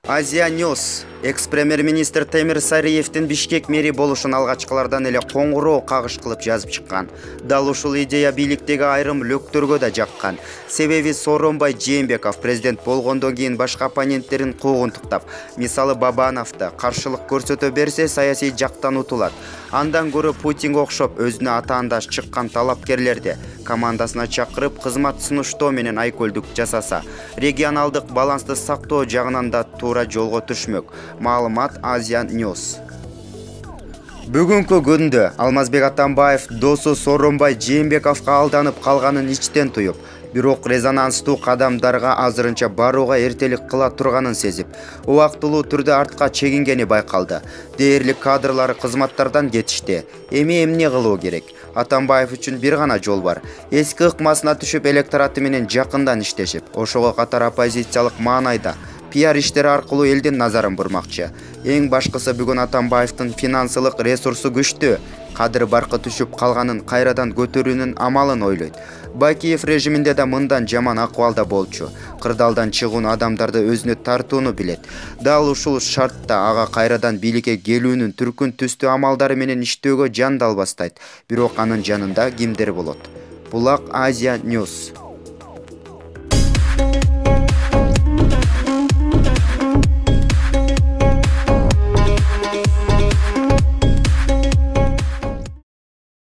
Азия News. Экс-премьер-министр Темир Сариевдин Бишкек мэри болушун алгачкылардан эле коңгуроо кагыш кылып жазып чыккан. Дал ушул идея бийликтеги айрым löктөргө да жаккан. Себеби Сооронбай Жээнбеков президент болгондон кийин башка оппоненттерин куугунтуктап, мисалы Бабановду каршылык көрсөтө берсе саясий жактан утулат. Андан көрө Путинге окшоп өзүнө атаандаш чыккан талапкерлерди командасына чакырып кызмат сунуштоо менен айкөлдүк жасаса, регионалдык балансты сактоо жагынан да туура жолго түшмөк. Маалымат Азия News. Бүгүнкү күндө Алмазбек Атамбаев досу Сооронбай Жээнбековго алданып калганын ичтен туюп, бирок резонанстуу кадамдарга азырынча барууга эртелик кыла турганын сезип, убактылуу түрдө артка чегингени байкалды. Дээрлик кадрлары кызматтардан кетишти. Эми эмне кылуу керек? Атамбаев үчүн бир гана жол бар. Эски ыкмасына түшүп электораты менен жакындан иштешип, ошого катар оппозициялык маанайда пиар иштери аркылуу элдин назарын бурмакчы. Эң башкысы бүгүн Атамбаевдин финансылык ресурсу күчтүү, кадыр баркы түшүп калганын кайрадан көтөрүүнүн амалын ойлойт. Бакиев режиминде да мындан жаман акыбалда болчу. Кырдаалдан чыгуун адамдарды өзүнө тартууну билет. Дал ушул шартта ага кайрадан бийликке келүүнүн түркүн түстүү амалдары менен иштөөгө жан далбастайт. Бирок анын жанында кимдер болот? Булак Азия News.